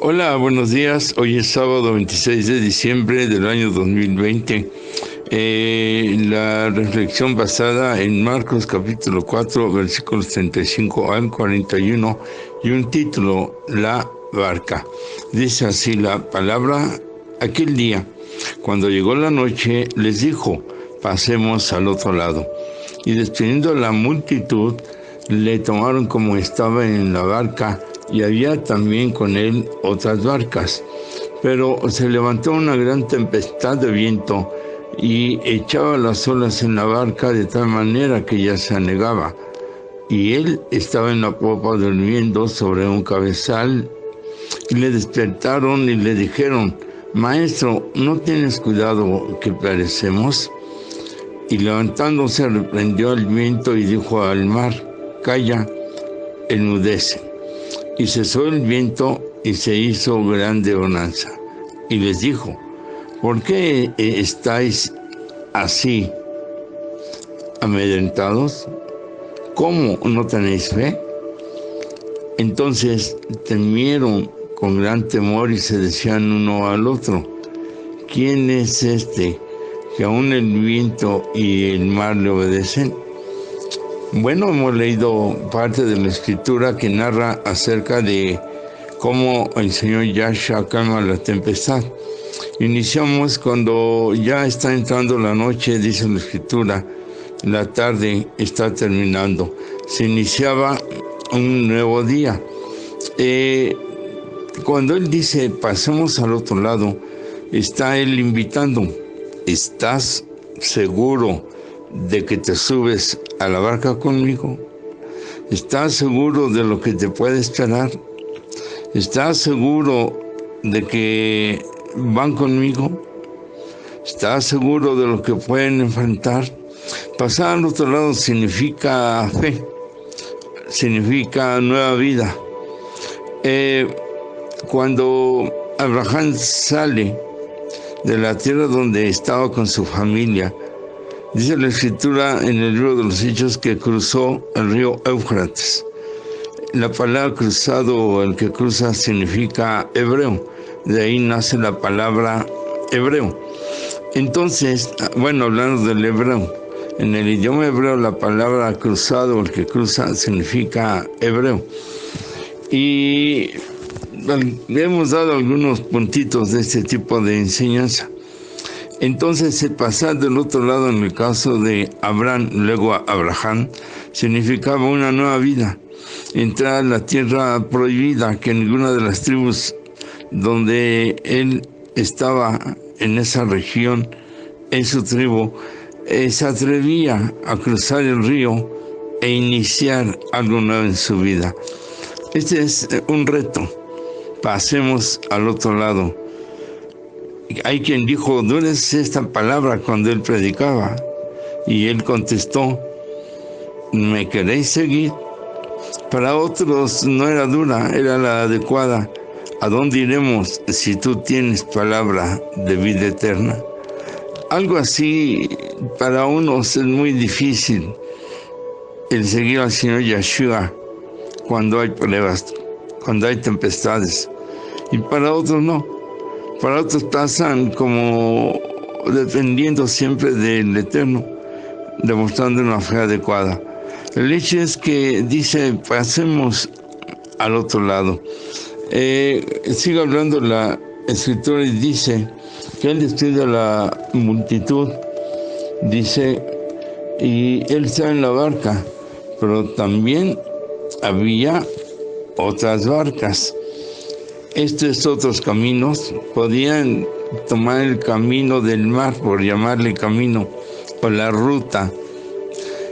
Hola, buenos días. Hoy es sábado 26 de diciembre del año 2020. La reflexión basada en Marcos capítulo 4, versículos 35 al 41 y un título, La barca. Dice así la palabra: aquel día, cuando llegó la noche, les dijo: pasemos al otro lado. Y despidiendo a la multitud, le tomaron como estaba en la barca, y había también con él otras barcas. Pero se levantó una gran tempestad de viento y echaba las olas en la barca de tal manera que ya se anegaba. Y él estaba en la popa durmiendo sobre un cabezal. Y le despertaron y le dijeron: Maestro, ¿no tienes cuidado que perecemos? Y levantándose reprendió al viento y dijo al mar: calla, enmudece. Y cesó el viento y se hizo grande bonanza. Y les dijo: ¿por qué estáis así amedrentados? ¿Cómo no tenéis fe? Entonces temieron con gran temor y se decían uno al otro: ¿quién es este que aún el viento y el mar le obedecen? Bueno, hemos leído parte de la escritura que narra acerca de cómo el Señor Yahshua calma la tempestad. Iniciamos cuando ya está entrando la noche, dice la escritura, la tarde está terminando. Se iniciaba un nuevo día. Cuando Él dice pasemos al otro lado, está Él invitando: ¿estás seguro de que te subes a la barca conmigo? ¿Estás seguro de lo que te puede esperar? ¿Estás seguro de que van conmigo? ¿Estás seguro de lo que pueden enfrentar? Pasar al otro lado significa fe, significa nueva vida. Cuando Abraham sale de la tierra donde estaba con su familia, dice la escritura en el libro de los Hechos que cruzó el río Éufrates. La palabra cruzado o el que cruza significa hebreo. De ahí nace la palabra hebreo. Entonces, bueno, hablando del hebreo, en el idioma hebreo la palabra cruzado o el que cruza significa hebreo. Y le hemos dado algunos puntitos de este tipo de enseñanza. Entonces, el pasar del otro lado, en el caso de Abraham, luego a Abraham, significaba una nueva vida. Entrar a la tierra prohibida, que ninguna de las tribus donde él estaba en esa región, en su tribu, se atrevía a cruzar el río e iniciar algo nuevo en su vida. Este es un reto. Pasemos al otro lado. Hay quien dijo: dura es esta palabra, cuando él predicaba. Y él contestó: ¿me queréis seguir? Para otros no era dura, era la adecuada. ¿A dónde iremos si tú tienes palabra de vida eterna? Algo así para unos es muy difícil, el seguir al Señor Yahshua cuando hay pruebas, cuando hay tempestades. Y para otros no. Para otros pasan como dependiendo siempre del Eterno, demostrando una fe adecuada. El hecho es que dice: pasemos al otro lado. Sigue hablando la escritura y dice que él despide a la multitud. Dice: y él está en la barca, pero también había otras barcas. Estos otros caminos podían tomar el camino del mar, por llamarle camino, o la ruta,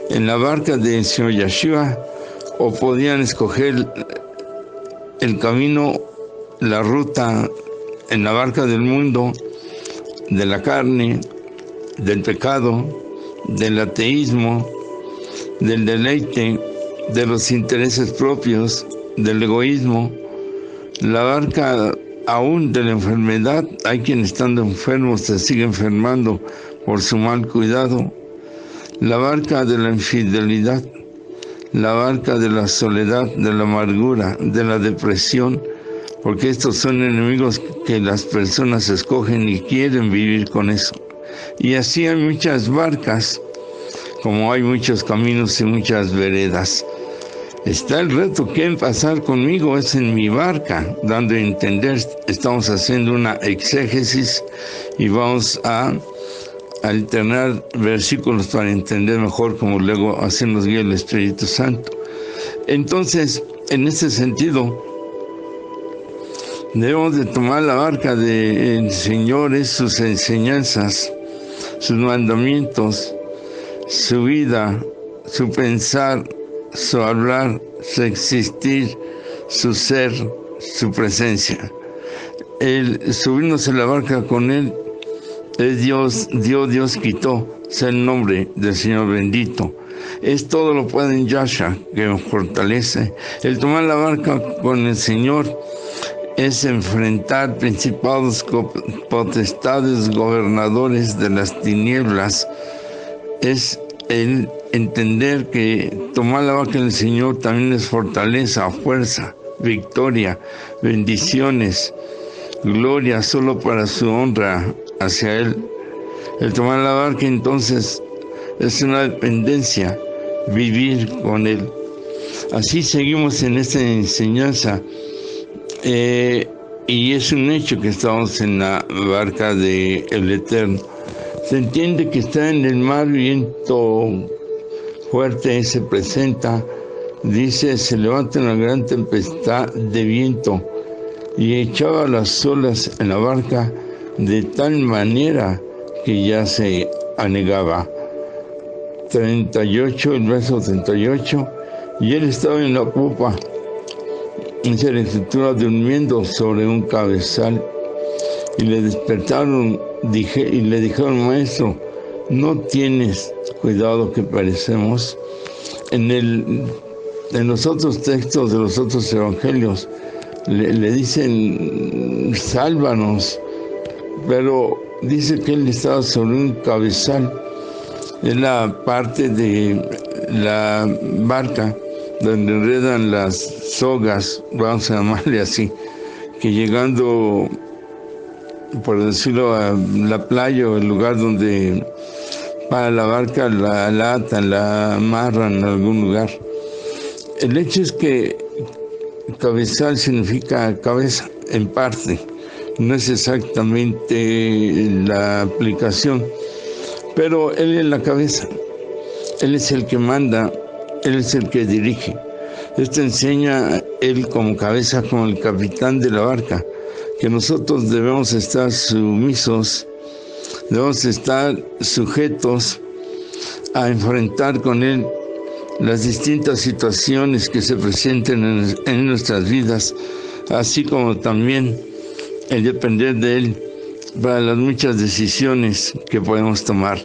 en la barca del Señor Yahshua, o podían escoger el camino, la ruta, en la barca del mundo, de la carne, del pecado, del ateísmo, del deleite, de los intereses propios, del egoísmo. La barca aún de la enfermedad. Hay quien estando enfermos se sigue enfermando por su mal cuidado. La barca de la infidelidad, la barca de la soledad, de la amargura, de la depresión, porque estos son enemigos que las personas escogen y quieren vivir con eso. Y así hay muchas barcas, como hay muchos caminos y muchas veredas. Está el reto que pasar conmigo es en mi barca, dando a entender. Estamos haciendo una exégesis y vamos a alternar versículos para entender mejor, como luego así nos guía el Espíritu Santo. Entonces, en ese sentido, debemos de tomar la barca del Señor, es sus enseñanzas, sus mandamientos, su vida, su pensar, su hablar, su existir, su ser, su presencia. El subirnos en la barca con Él es Dios, Dios quitó, sea el nombre del Señor bendito. Es todo lo puede en Yahshua, que nos fortalece. El tomar la barca con el Señor es enfrentar principados, potestades, gobernadores de las tinieblas. Es el entender que tomar la barca del Señor también es fortaleza, fuerza, victoria, bendiciones, gloria solo para su honra hacia Él. El tomar la barca entonces es una dependencia, vivir con Él. Así seguimos en esta enseñanza y es un hecho que estamos en la barca del Eterno. Se entiende que está en el mar, viento fuerte se presenta, dice, se levanta una gran tempestad de viento y echaba las olas en la barca de tal manera que ya se anegaba. 38, el verso 38, y él estaba en la popa, dice la Escritura, durmiendo sobre un cabezal, y le despertaron y le dijeron, maestro, ¿no tienes cuidado que perecemos? En los otros textos de los otros evangelios le dicen, sálvanos, pero dice que él estaba sobre un cabezal. Es la parte de la barca donde enredan las sogas, vamos a llamarle así, que llegando, por decirlo, a la playa o el lugar donde para la barca la atan, la amarran en algún lugar. El hecho es que cabezal significa cabeza, en parte, no es exactamente la aplicación, pero Él es la cabeza, Él es el que manda, Él es el que dirige. Esto enseña Él como cabeza, como el capitán de la barca, que nosotros debemos estar sumisos, debemos estar sujetos a enfrentar con Él las distintas situaciones que se presenten en nuestras vidas, así como también el depender de Él para las muchas decisiones que podemos tomar.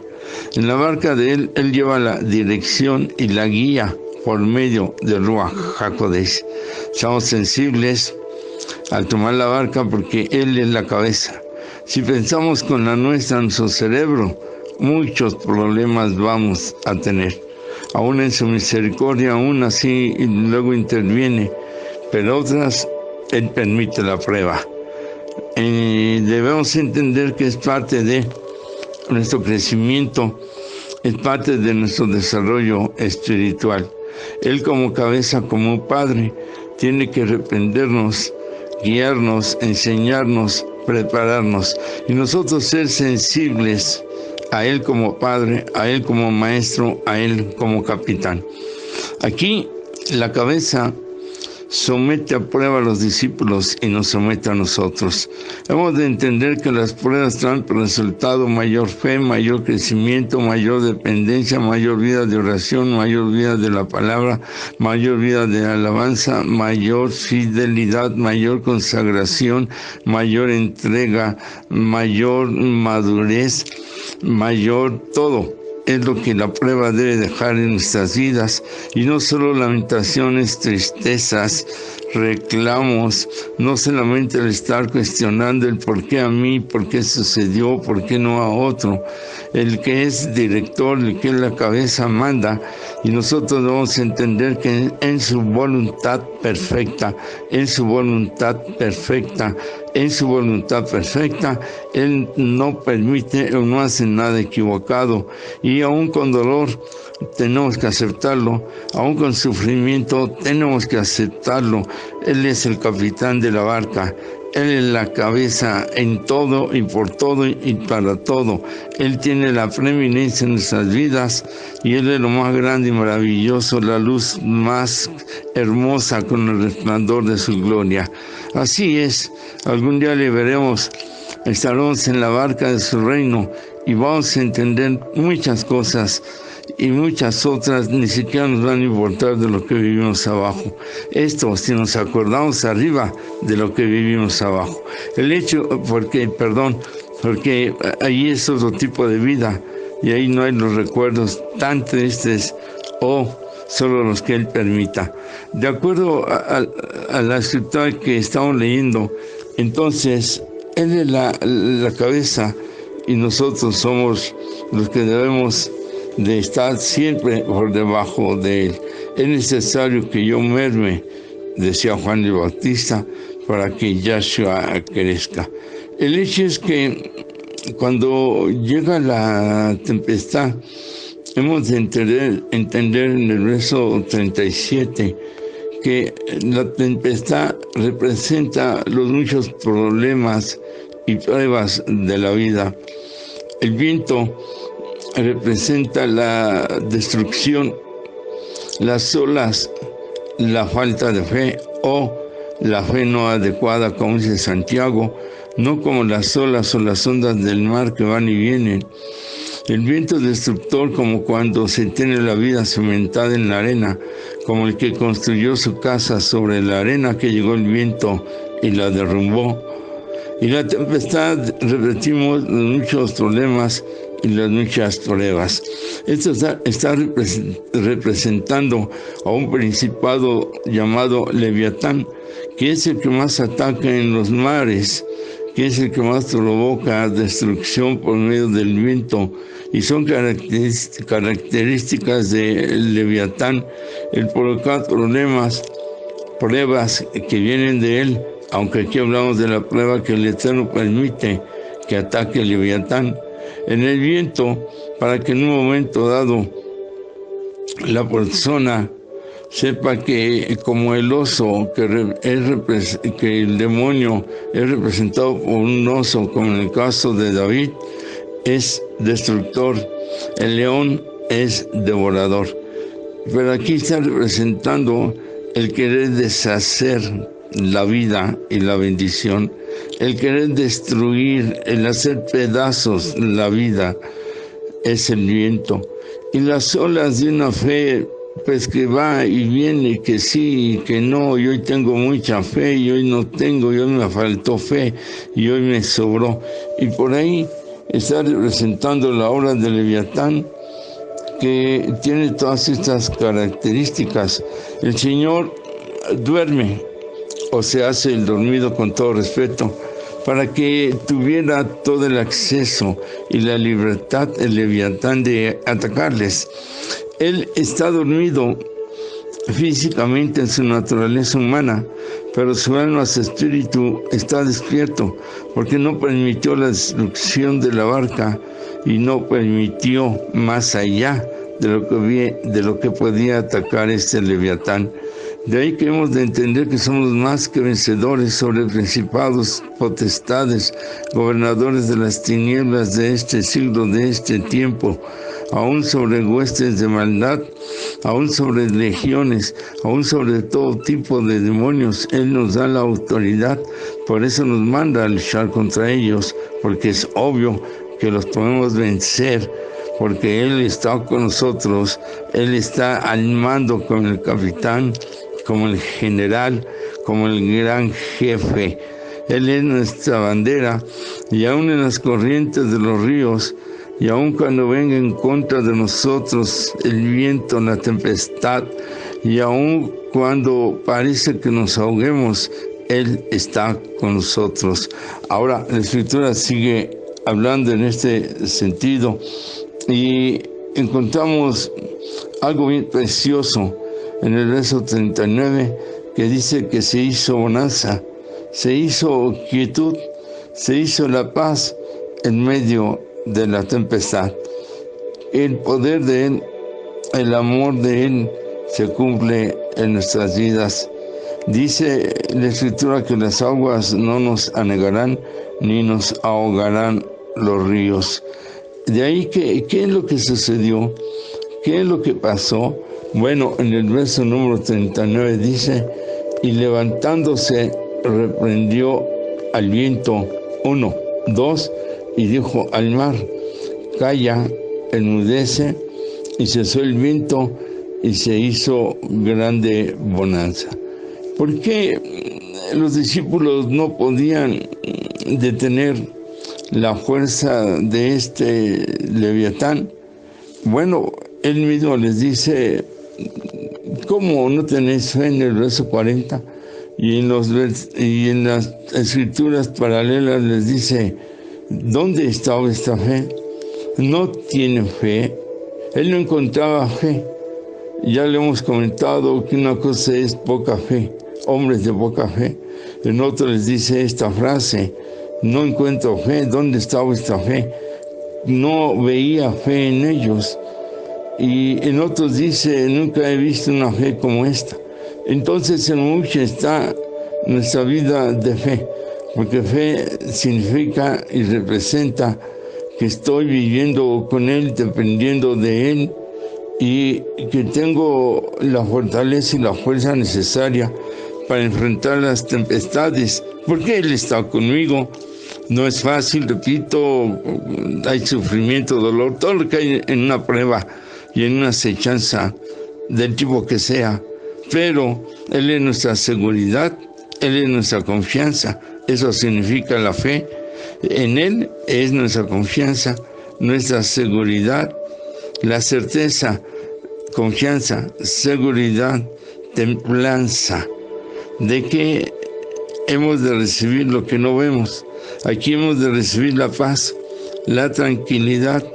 En la barca de Él, Él lleva la dirección y la guía por medio del Ruach HaKodesh. Seamos sensibles al tomar la barca porque Él es la cabeza. Si pensamos con la nuestra, nuestro cerebro, muchos problemas vamos a tener. Aún en su misericordia, aún así luego interviene, pero otras Él permite la prueba. Debemos entender que es parte de nuestro crecimiento, es parte de nuestro desarrollo espiritual. Él como cabeza, como Padre, tiene que reprendernos, guiarnos, enseñarnos, prepararnos, y nosotros ser sensibles a Él como Padre, a Él como Maestro, a Él como Capitán. Aquí la cabeza somete a prueba a los discípulos y nos somete a nosotros. Hemos de entender que las pruebas traen por resultado mayor fe, mayor crecimiento, mayor dependencia, mayor vida de oración, mayor vida de la palabra, mayor vida de alabanza, mayor fidelidad, mayor consagración, mayor entrega, mayor madurez, mayor todo. es lo que la prueba debe dejar en nuestras vidas, y no solo lamentaciones, tristezas, reclamos, no solamente el estar cuestionando el por qué a mí, por qué sucedió, por qué no a otro. El que es director, el que es la cabeza manda, y nosotros debemos entender que en su voluntad perfecta, en su voluntad perfecta, Él no permite o no hace nada equivocado, y aún con dolor tenemos que aceptarlo, aún con sufrimiento tenemos que aceptarlo. Él es el capitán de la barca, Él es la cabeza en todo y por todo y para todo. Él tiene la preeminencia en nuestras vidas, y Él es lo más grande y maravilloso, la luz más hermosa con el resplandor de su gloria. Así es, algún día le veremos, estaremos en la barca de su reino y vamos a entender muchas cosas, y muchas otras ni siquiera nos van a importar de lo que vivimos abajo. Esto si nos acordamos arriba de lo que vivimos abajo. El hecho, porque ahí es otro tipo de vida, y ahí no hay los recuerdos tan tristes o solo los que Él permita. De acuerdo a la escritura que estamos leyendo, entonces Él es la cabeza, y nosotros somos los que debemos de estar siempre por debajo de Él. Es necesario que yo merme, decía Juan el Bautista, para que Yahshua crezca. El hecho es que cuando llega la tempestad, hemos de entender en el verso 37 que la tempestad representa los muchos problemas y pruebas de la vida. El viento representa la destrucción, las olas, la falta de fe o la fe no adecuada, como dice Santiago, no como las olas o las ondas del mar que van y vienen. El viento destructor, como cuando se tiene la vida cimentada en la arena, como el que construyó su casa sobre la arena que llegó el viento y la derrumbó. Y la tempestad, repetimos, los muchos problemas y las muchas pruebas. Esto está representando a un principado llamado Leviatán, que es el que más ataca en los mares, que es el que más provoca destrucción por medio del viento, y son características del Leviatán el provocar problemas, pruebas que vienen de él, aunque aquí hablamos de la prueba que el Eterno permite que ataque el Leviatán en el viento, para que en un momento dado la persona sepa que como el oso, que el demonio es representado por un oso, como en el caso de David, es destructor, el león es devorador. Pero aquí está representando el querer deshacer la vida y la bendición, el querer destruir, el hacer pedazos la vida, es el viento. Y las olas de una fe, pues que va y viene, que sí y que no, y hoy tengo mucha fe, y hoy no tengo, y hoy me faltó fe, y hoy me sobró. Y por ahí está representando la obra de Leviatán, que tiene todas estas características. El Señor duerme, o se hace el dormido con todo respeto, para que tuviera todo el acceso y la libertad el Leviatán de atacarles. Él está dormido físicamente en su naturaleza humana, pero su alma, su espíritu está despierto, porque no permitió la destrucción de la barca y no permitió más allá de lo que podía atacar este Leviatán. De ahí que hemos de entender que somos más que vencedores sobre principados, potestades, gobernadores de las tinieblas de este siglo, de este tiempo, aún sobre huestes de maldad, aún sobre legiones, aún sobre todo tipo de demonios. Él nos da la autoridad, por eso nos manda a luchar contra ellos, porque es obvio que los podemos vencer, porque Él está con nosotros, Él está al mando con el capitán, como el general, como el gran jefe. Él es nuestra bandera, y aún en las corrientes de los ríos, y aun cuando venga en contra de nosotros el viento, la tempestad, y aun cuando parece que nos ahoguemos, Él está con nosotros. Ahora, la Escritura sigue hablando en este sentido y encontramos algo bien precioso en el verso 39, que dice que se hizo bonanza, se hizo quietud, se hizo la paz en medio de la tempestad. El poder de Él, el amor de Él se cumple en nuestras vidas. Dice la Escritura que las aguas no nos anegarán ni nos ahogarán los ríos. De ahí, ¿qué es lo que sucedió? ¿Qué es lo que pasó? Bueno, en el verso número 39 dice, y levantándose reprendió al viento, 1, 2, y dijo al mar, calla, enmudece, y cesó el viento, y se hizo grande bonanza. ¿Por qué los discípulos no podían detener la fuerza de este Leviatán? Bueno, él mismo les dice, ¿cómo no tenéis fe? En el verso 40, y en las escrituras paralelas les dice, ¿dónde estaba esta fe? No tiene fe. Él no encontraba fe. Ya le hemos comentado que una cosa es poca fe, hombres de poca fe. En otro les dice esta frase, no encuentro fe. ¿Dónde está vuestra fe? No veía fe en ellos. Y en otros dice, nunca he visto una fe como esta. Entonces en mucho está nuestra vida de fe, porque fe significa y representa que estoy viviendo con Él, dependiendo de Él, y que tengo la fortaleza y la fuerza necesaria para enfrentar las tempestades, porque Él está conmigo. No es fácil, repito, hay sufrimiento, dolor, todo lo que hay en una prueba y en una acechanza del tipo que sea, pero Él es nuestra seguridad, Él es nuestra confianza. Eso significa la fe. En Él es nuestra confianza, nuestra seguridad, la certeza, confianza, seguridad, templanza, de que hemos de recibir lo que no vemos. Aquí hemos de recibir la paz, la tranquilidad,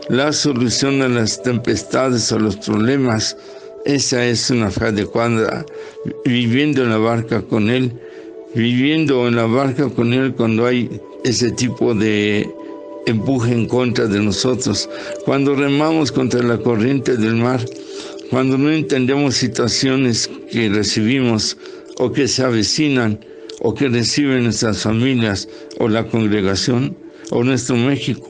la solución a las tempestades o los problemas. Esa es una fe adecuada, viviendo en la barca con Él, viviendo en la barca con Él cuando hay ese tipo de empuje en contra de nosotros, cuando remamos contra la corriente del mar, cuando no entendemos situaciones que recibimos o que se avecinan o que reciben nuestras familias o la congregación o nuestro México.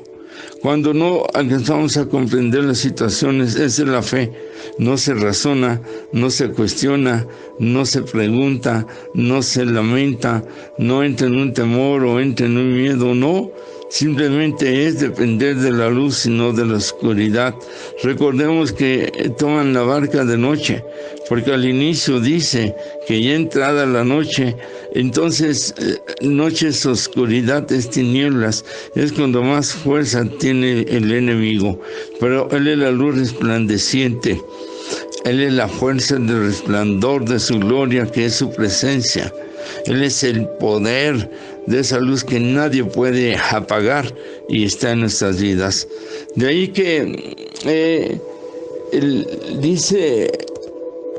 Cuando no alcanzamos a comprender las situaciones, esa es la fe. No se razona, no se cuestiona, no se pregunta, no se lamenta, no entra en un temor o entra en un miedo, no. Simplemente es depender de la luz y no de la oscuridad. Recordemos que toman la barca de noche, porque al inicio dice que ya entrada la noche, entonces noche es oscuridad, es tinieblas, es cuando más fuerza tiene el enemigo. Pero Él es la luz resplandeciente, Él es la fuerza del resplandor de su gloria, que es su presencia. Él es el poder de esa luz que nadie puede apagar y está en nuestras vidas. De ahí que él dice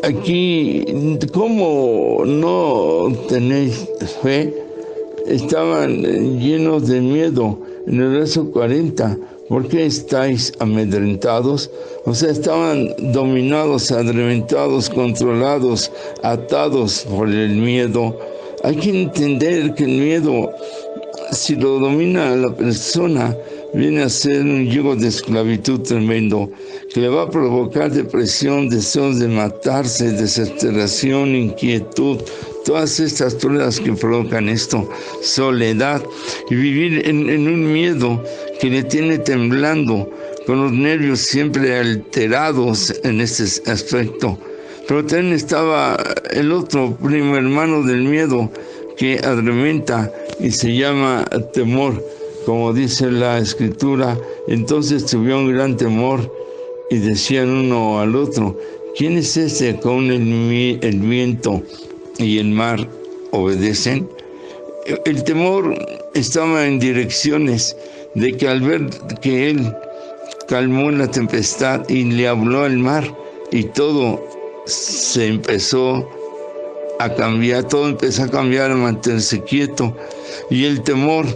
aquí, ¿cómo no tenéis fe? Estaban llenos de miedo. En el verso 40, ¿por qué estáis amedrentados? O sea, estaban dominados, amedrentados, controlados, atados por el miedo. Hay que entender que el miedo, si lo domina la persona, viene a ser un yugo de esclavitud tremendo, que le va a provocar depresión, deseos de matarse, desesperación, inquietud, todas estas pruebas que provocan esto, soledad, y vivir en un miedo que le tiene temblando, con los nervios siempre alterados en este aspecto. Pero también estaba el otro primo hermano del miedo que adrementa y se llama temor. como dice la Escritura. Entonces tuvieron gran temor y decían uno al otro: ¿quién es este que aún el viento y el mar obedecen? El temor estaba en direcciones de que al ver que él calmó la tempestad y le habló al mar, y todo se empezó a cambiar, a mantenerse quieto, y el temor,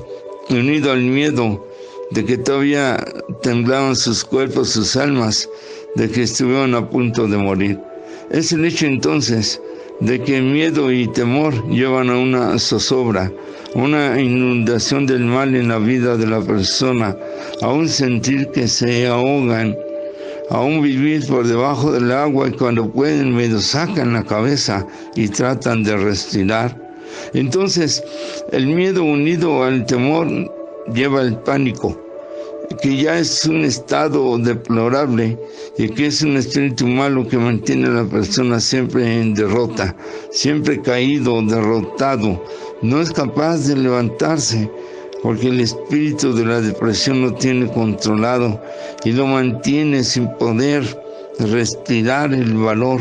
unido al miedo de que todavía temblaban sus cuerpos, sus almas, de que estuvieron a punto de morir. Es el hecho entonces de que miedo y temor llevan a una zozobra, una inundación del mal en la vida de la persona, a un sentir que se ahogan, a un vivir por debajo del agua, y cuando pueden medio sacan la cabeza y tratan de respirar. Entonces el miedo unido al temor lleva al pánico, que ya es un estado deplorable y que es un espíritu malo que mantiene a la persona siempre en derrota, siempre caído, derrotado. No es capaz de levantarse porque el espíritu de la depresión lo tiene controlado y lo mantiene sin poder respirar el valor,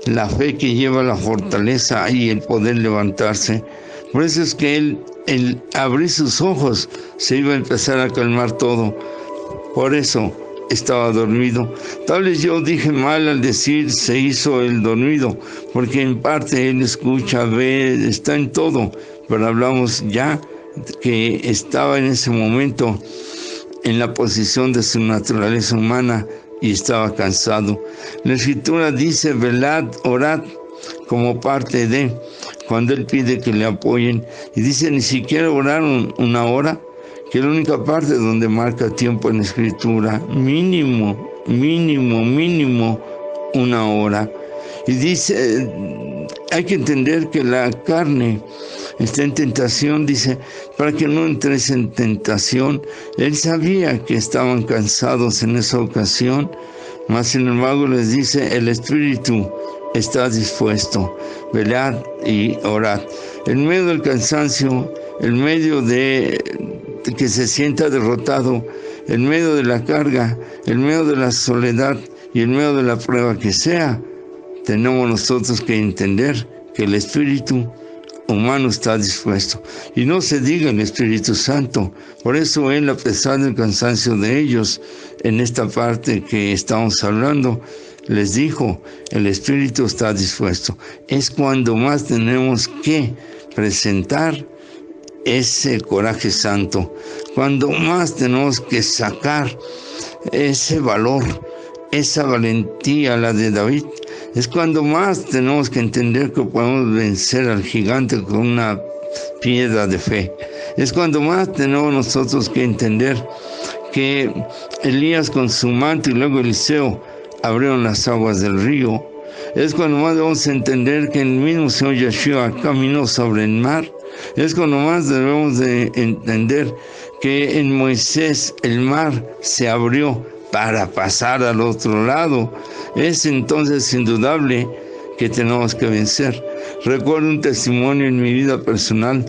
la fe que lleva la fortaleza y el poder levantarse. Por eso es que él abrir sus ojos se iba a empezar a calmar todo. Por eso estaba dormido. Tal vez yo dije mal al decir se hizo el dormido, porque en parte él escucha, ve, está en todo, pero hablamos ya que estaba en ese momento en la posición de su naturaleza humana y estaba cansado. La Escritura dice: velad, orad, como parte de, cuando él pide que le apoyen, y dice ni siquiera orar una hora, que es la única parte donde marca tiempo en la Escritura, mínimo una hora. Y dice, hay que entender que la carne está en tentación, dice, para que no entres en tentación. Él sabía que estaban cansados en esa ocasión, mas sin embargo les dice: el espíritu está dispuesto, velad y orad. En medio del cansancio, en medio de que se sienta derrotado, en medio de la carga, en medio de la soledad y en medio de la prueba que sea, tenemos nosotros que entender que el espíritu humano está dispuesto. Y no se diga el Espíritu Santo. Por eso él, a pesar del cansancio de ellos, en esta parte que estamos hablando, les dijo: el espíritu está dispuesto. Es cuando más tenemos que presentar ese coraje santo, cuando más tenemos que sacar ese valor, esa valentía, la de David. Es cuando más tenemos que entender que podemos vencer al gigante con una piedra de fe. Es cuando más tenemos nosotros que entender que Elías con su manto y luego Eliseo abrieron las aguas del río. Es cuando más debemos entender que el mismo Señor Yeshua caminó sobre el mar. Es cuando más debemos de entender que en Moisés el mar se abrió para pasar al otro lado. Es entonces indudable que tenemos que vencer. Recuerdo un testimonio en mi vida personal,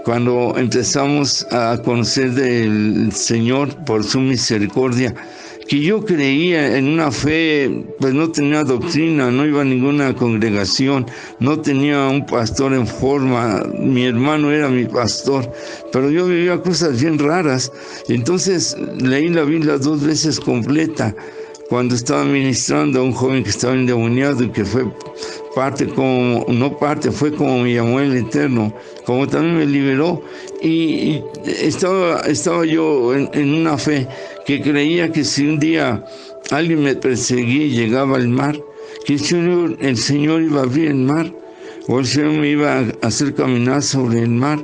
cuando empezamos a conocer del Señor por su misericordia, que yo creía en una fe, pues no tenía doctrina, no iba a ninguna congregación, no tenía un pastor en forma, mi hermano era mi pastor, pero yo vivía cosas bien raras. Entonces leí la Biblia 2 veces completa, cuando estaba ministrando a un joven que estaba endemoniado y que fue fue como me llamó el Eterno, como también me liberó. Y estaba yo en una fe que creía que si un día alguien me perseguía y llegaba al mar, que el Señor iba a abrir el mar, o el Señor me iba a hacer caminar sobre el mar,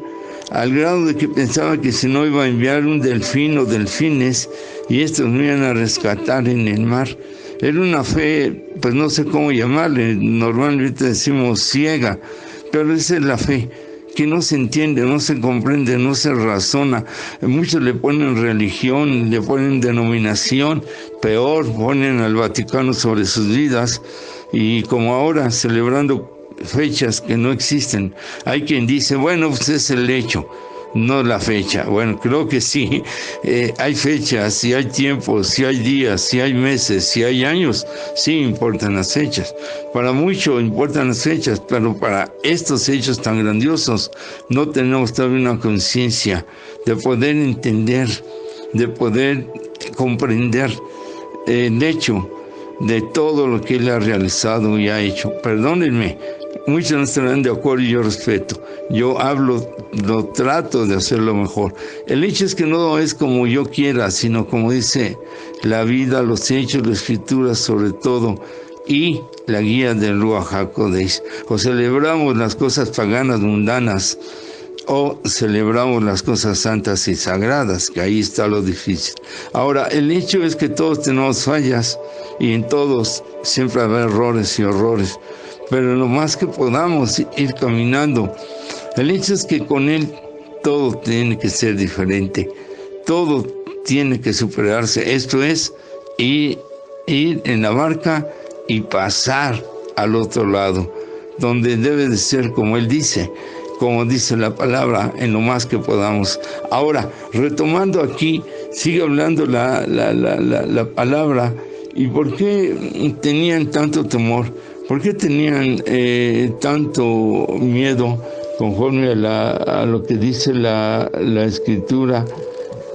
al grado de que pensaba que si no iba a enviar un delfín o delfines y estos me iban a rescatar en el mar. Era una fe, pues no sé cómo llamarle, normalmente decimos ciega, pero esa es la fe, que no se entiende, no se comprende, no se razona. Muchos le ponen religión, le ponen denominación, peor, ponen al Vaticano sobre sus vidas, y como ahora celebrando fechas que no existen. Hay quien dice, bueno, pues es el hecho. no la fecha. Bueno, creo que sí, hay fechas, si hay tiempos, si hay días, si hay meses, si hay años, sí importan las fechas. Para muchos importan las fechas, pero para estos hechos tan grandiosos no tenemos todavía una conciencia de poder entender, de poder comprender el hecho de todo lo que Él ha realizado y ha hecho. Perdónenme, muchos no estarán de acuerdo y yo respeto. Yo hablo, lo trato de hacerlo mejor. El hecho es que no es como yo quiera, sino como dice la vida, los hechos, la escritura sobre todo, y la guía del Ruach HaKodesh. O celebramos las cosas paganas, mundanas, o celebramos las cosas santas y sagradas, que ahí está lo difícil. Ahora, el hecho es que todos tenemos fallas, y en todos siempre habrá errores y horrores, pero lo más que podamos ir caminando. El hecho es que con Él todo tiene que ser diferente, todo tiene que superarse. Esto es ir en la barca y pasar al otro lado, donde debe de ser como Él dice, como dice la palabra, en lo más que podamos. Ahora, retomando aquí, sigue hablando la palabra. ¿Y por qué tenían tanto temor? ¿Por qué tenían tanto miedo conforme a lo que dice la Escritura?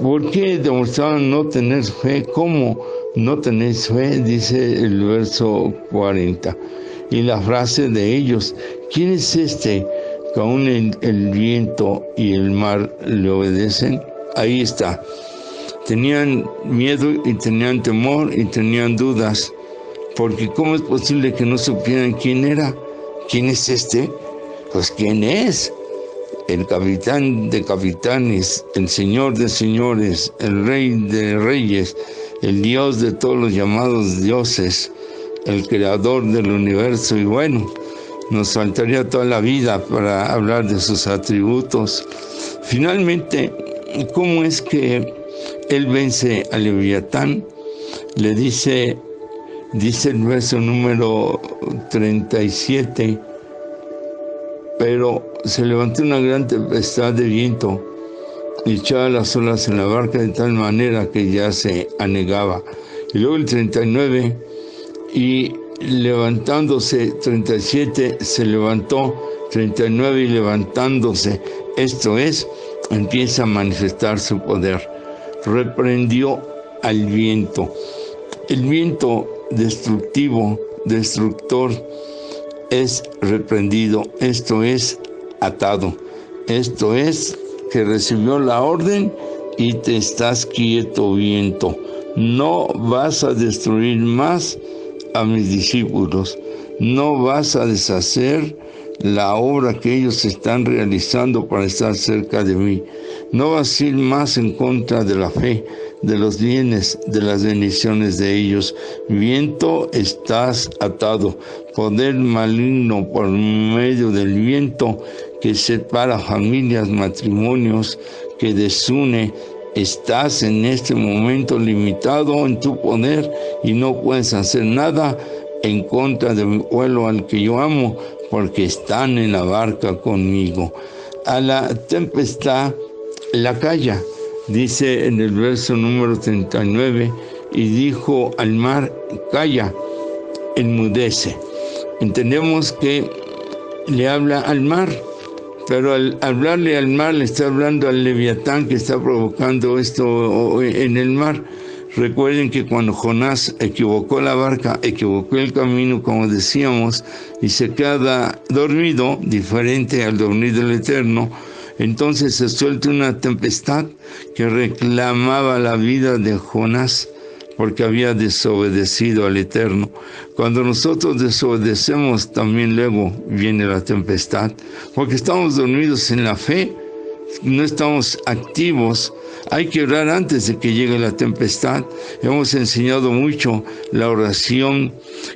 ¿Por qué demostraban no tener fe? ¿Cómo no tenéis fe? Dice el verso 40. Y la frase de ellos, ¿quién es este que aún el viento y el mar le obedecen? Ahí está. Tenían miedo y tenían temor y tenían dudas, porque ¿cómo es posible que no supieran quién era? ¿Quién es este? Pues ¿quién es? El capitán de capitanes, el Señor de señores, el Rey de reyes, el Dios de todos los llamados dioses, el creador del universo. Y bueno, nos faltaría toda la vida para hablar de sus atributos. Finalmente, ¿cómo es que Él vence a Leviatán? Le dice el verso número 37, pero se levantó una gran tempestad de viento y echaba las olas en la barca de tal manera que ya se anegaba. Y luego el 39, y levantándose, 37, se levantó, 39, y levantándose, esto es, empieza a manifestar su poder. Reprendió al viento. El viento destructivo, destructor, es reprendido. Esto es atado. Esto es que recibió la orden y te estás quieto, viento. No vas a destruir más a mis discípulos. No vas a deshacer la obra que ellos están realizando para estar cerca de mí. No vas a ir más en contra de la fe, de los bienes, de las bendiciones de ellos. Viento, estás atado. Poder maligno por medio del viento que separa familias, matrimonios, que desune. Estás en este momento limitado en tu poder y no puedes hacer nada en contra de mi pueblo al que yo amo, porque están en la barca conmigo. A la tempestad la calla, dice en el verso número 39, y dijo al mar, calla, enmudece. Entendemos que le habla al mar, pero al hablarle al mar le está hablando al Leviatán que está provocando esto en el mar. Recuerden que cuando Jonás equivocó la barca, equivocó el camino, como decíamos, y se queda dormido, diferente al dormir del Eterno, entonces se suelta una tempestad que reclamaba la vida de Jonás, porque había desobedecido al Eterno. Cuando nosotros desobedecemos, también luego viene la tempestad, porque estamos dormidos en la fe, no estamos activos. Hay que orar antes de que llegue la tempestad. Hemos enseñado mucho la oración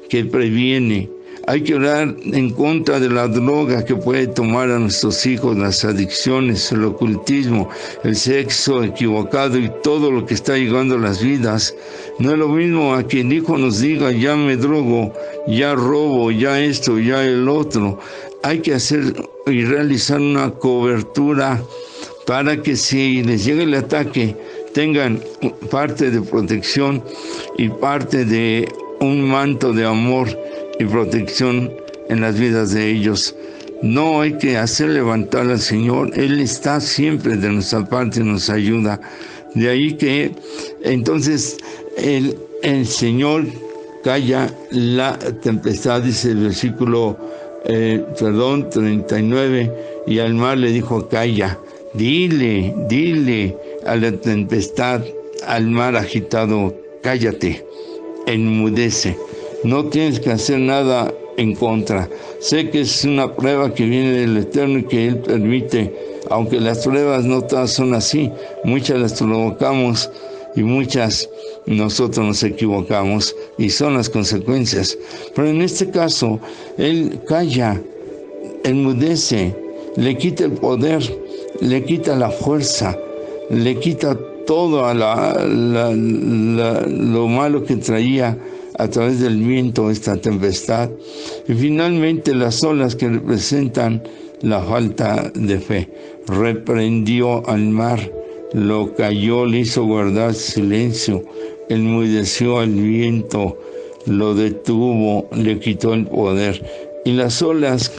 que previene. Hay que orar en contra de la droga que puede tomar a nuestros hijos, las adicciones, el ocultismo, el sexo equivocado y todo lo que está llegando a las vidas. No es lo mismo a que el hijo nos diga, ya me drogo, ya robo, ya esto, ya el otro. Hay que hacer y realizar una cobertura para que si les llega el ataque tengan parte de protección y parte de un manto de amor y protección en las vidas de ellos. No hay que hacer levantar al Señor, Él está siempre de nuestra parte y nos ayuda. De ahí que entonces el Señor calla la tempestad, dice el versículo 39, y al mar le dijo: calla, dile a la tempestad, al mar agitado: cállate, enmudece, no tienes que hacer nada en contra. Sé que es una prueba que viene del Eterno y que Él permite, aunque las pruebas no todas son así, muchas las provocamos y muchas nosotros nos equivocamos y son las consecuencias. Pero en este caso, Él calla, enmudece, le quita el poder, le quita la fuerza, le quita todo a lo malo que traía a través del viento esta tempestad. Y finalmente las olas que representan la falta de fe. Reprendió al mar, lo calló, le hizo guardar silencio, enmudeció al viento, lo detuvo, le quitó el poder. Y las olas,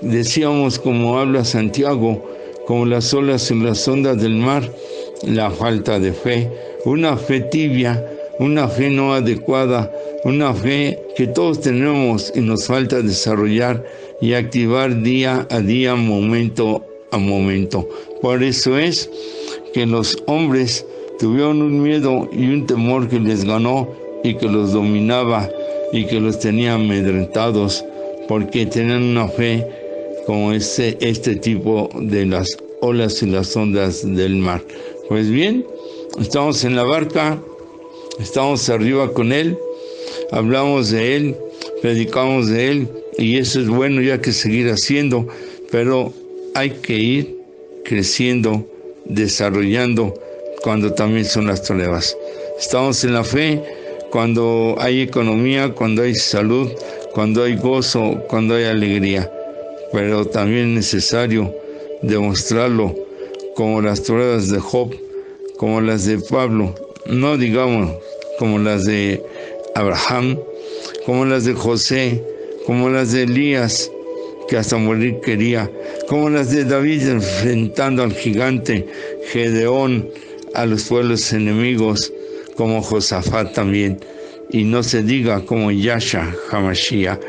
decíamos, como habla Santiago, como las olas en las ondas del mar, la falta de fe, una fe tibia, una fe no adecuada, una fe que todos tenemos y nos falta desarrollar y activar día a día, momento a momento. Por eso es que los hombres tuvieron un miedo y un temor que les ganó y que los dominaba y que los tenía amedrentados, porque tenían una fe como este tipo de las olas y las ondas del mar. Pues bien, estamos en la barca, estamos arriba con Él, hablamos de Él, predicamos de Él, y eso es bueno, ya que seguir haciendo, pero hay que ir creciendo, desarrollando cuando también son las pruebas. Estamos en la fe cuando hay economía, cuando hay salud, cuando hay gozo, cuando hay alegría, pero también es necesario demostrarlo, como las pruebas de Job, como las de Pablo, no digamos como las de Abraham, como las de José, como las de Elías, que hasta morir quería, como las de David enfrentando al gigante, Gedeón, a los pueblos enemigos, como Josafat también, y no se diga como Yasha Hamashia,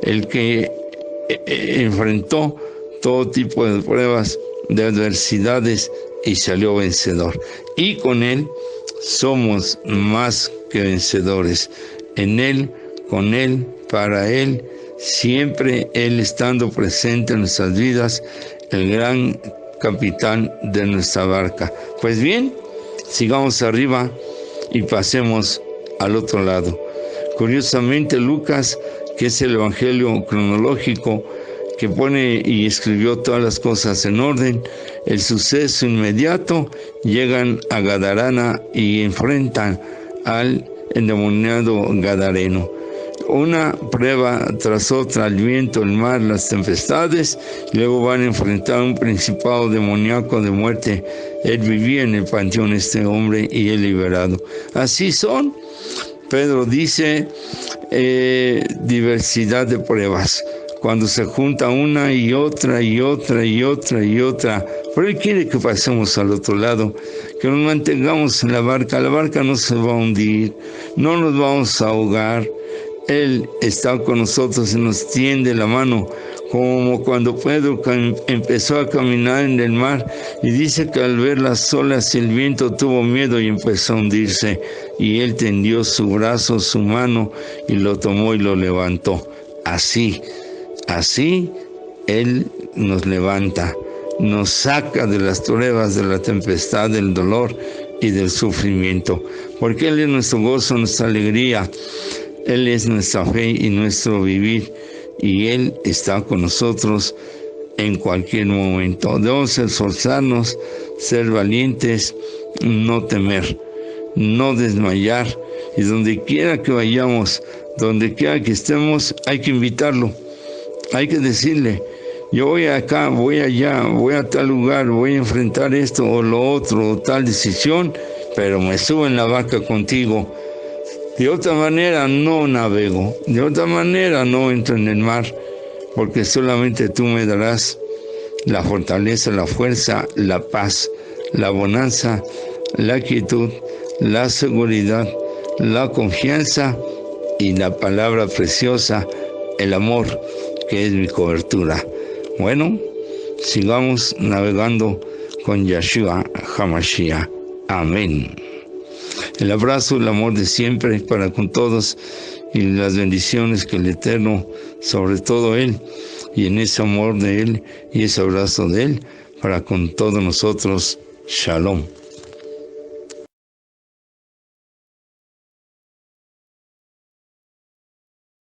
el que enfrentó todo tipo de pruebas, de adversidades, y salió vencedor. Y con Él somos más que vencedores. En Él, con Él, para Él, siempre Él estando presente en nuestras vidas, el gran capitán de nuestra barca. Pues bien, sigamos arriba y pasemos al otro lado. Curiosamente, Lucas, que es el evangelio cronológico que pone y escribió todas las cosas en orden, el suceso inmediato, llegan a Gadarana y enfrentan al endemoniado gadareno. Una prueba tras otra, el viento, el mar, las tempestades, y luego van a enfrentar a un principado demoníaco de muerte. Él vivía en el panteón, este hombre, y él liberado. Así son. Pedro dice, diversidad de pruebas. Cuando se junta una y otra y otra y otra y otra, pero Él quiere que pasemos al otro lado, que nos mantengamos en la barca no se va a hundir, no nos vamos a ahogar. Él está con nosotros y nos tiende la mano, como cuando Pedro empezó a caminar en el mar y dice que al ver las olas y el viento tuvo miedo y empezó a hundirse, y Él tendió su brazo, su mano, y lo tomó y lo levantó. Así Él nos levanta, nos saca de las pruebas, de la tempestad, del dolor y del sufrimiento, porque Él es nuestro gozo, nuestra alegría, Él es nuestra fe y nuestro vivir, y Él está con nosotros en cualquier momento. Debemos esforzarnos, ser valientes, no temer, no desmayar, y donde quiera que vayamos, donde quiera que estemos, hay que invitarlo. Hay que decirle, yo voy acá, voy allá, voy a tal lugar, voy a enfrentar esto o lo otro, o tal decisión, pero me subo en la barca contigo. De otra manera no navego, de otra manera no entro en el mar, porque solamente tú me darás la fortaleza, la fuerza, la paz, la bonanza, la quietud, la seguridad, la confianza y la palabra preciosa, el amor, que es mi cobertura. Bueno, sigamos navegando con Yeshua HaMashiach. Amén. El abrazo, el amor de siempre para con todos y las bendiciones que el Eterno, sobre todo Él, y en ese amor de Él y ese abrazo de Él, para con todos nosotros. Shalom.